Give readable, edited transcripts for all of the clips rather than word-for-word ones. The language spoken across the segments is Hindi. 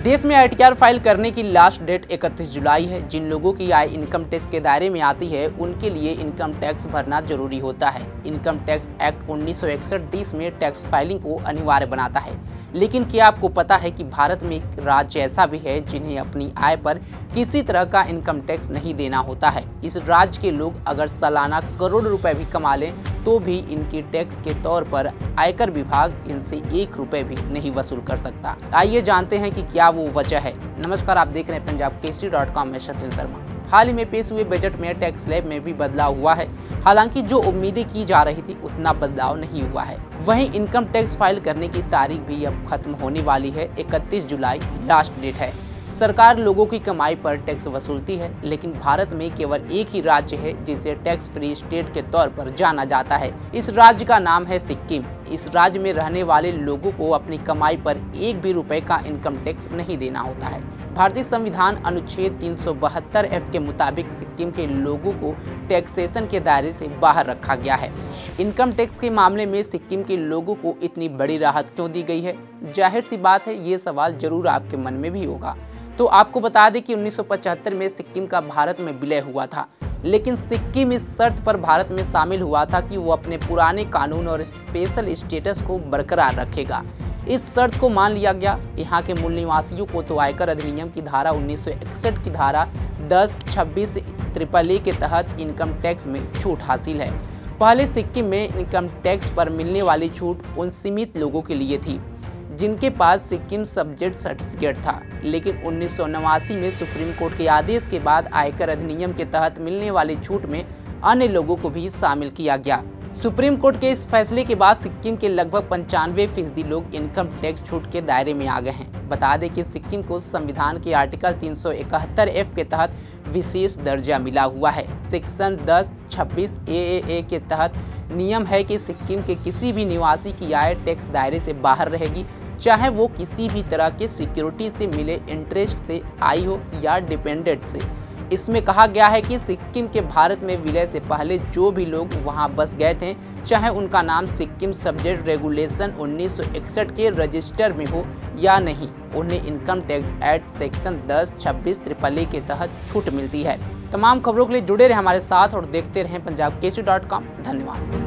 देश में आईटीआर फाइल करने की लास्ट डेट 31 जुलाई है। जिन लोगों की आय इनकम टैक्स के दायरे में आती है उनके लिए इनकम टैक्स भरना जरूरी होता है। इनकम टैक्स एक्ट 1961 में टैक्स फाइलिंग को अनिवार्य बनाता है। लेकिन क्या आपको पता है कि भारत में एक राज्य ऐसा भी है जिन्हें अपनी आय पर किसी तरह का इनकम टैक्स नहीं देना होता है। इस राज्य के लोग अगर सालाना करोड़ रुपए भी कमा लें तो भी इनकी टैक्स के तौर पर आयकर विभाग इनसे 1 रुपए भी नहीं वसूल कर सकता। आइए जानते हैं कि क्या वो वजह है। नमस्कार, आप देख रहे हैं punjabkesari.com में सचिन शर्मा। हाल ही में पेश हुए बजट में टैक्स स्लैब में भी बदलाव हुआ है। हालांकि जो उम्मीदें की जा रही थी उतना बदलाव नहीं हुआ है। वहीं इनकम टैक्स फाइल करने की तारीख भी अब खत्म होने वाली है। 31 जुलाई लास्ट डेट है। सरकार लोगों की कमाई पर टैक्स वसूलती है, लेकिन भारत में केवल एक ही राज्य है जिसे टैक्स फ्री स्टेट के तौर पर जाना जाता है। इस राज्य का नाम है सिक्किम। इस राज्य में रहने वाले लोगों को अपनी कमाई पर 1 भी रुपए का इनकम टैक्स नहीं देना होता है। भारतीय संविधान अनुच्छेद 372F के मुताबिक सिक्किम के लोगों को टैक्सेशन के दायरे से बाहर रखा गया है। इनकम टैक्स के मामले में सिक्किम के लोगों को इतनी बड़ी राहत क्यों दी गई है? जाहिर सी बात है, ये सवाल जरूर आपके मन में भी होगा। तो आपको बता दें कि 1975 में सिक्किम का भारत में विलय हुआ था, लेकिन सिक्किम इस शर्त पर भारत में शामिल हुआ था कि वो अपने पुराने कानून और स्पेशल स्टेटस को बरकरार रखेगा। इस शर्त को मान लिया गया। यहाँ के मूल निवासियों को तो आयकर अधिनियम की धारा 1961 की धारा 10, 26, AAA के तहत इनकम टैक्स में छूट हासिल है। पहले सिक्किम में इनकम टैक्स पर मिलने वाली छूट उन सीमित लोगों के लिए थी जिनके पास सिक्किम सब्जेक्ट सर्टिफिकेट था, लेकिन 1989 में सुप्रीम कोर्ट के आदेश के बाद आयकर अधिनियम के तहत मिलने वाली छूट में अन्य लोगों को भी शामिल किया गया। सुप्रीम कोर्ट के इस फैसले के बाद सिक्किम के लगभग 95% लोग इनकम टैक्स छूट के दायरे में आ गए हैं। बता दें कि सिक्किम को संविधान के आर्टिकल 371F के तहत विशेष दर्जा मिला हुआ है। सेक्शन 10, 26 AAA के तहत नियम है कि सिक्किम के किसी भी निवासी की आय टैक्स दायरे से बाहर रहेगी, चाहे वो किसी भी तरह के सिक्योरिटी से मिले इंटरेस्ट से आई हो या डिपेंडेंट से। इसमें कहा गया है कि सिक्किम के भारत में विलय से पहले जो भी लोग वहां बस गए थे, चाहे उनका नाम सिक्किम सब्जेक्ट रेगुलेशन 1961 के रजिस्टर में हो या नहीं, उन्हें income tax act section 10, 26 AAA के तहत छूट मिलती है। तमाम खबरों के लिए जुड़े रहे हमारे साथ और देखते रहें punjabkesari.com। धन्यवाद।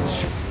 Shh.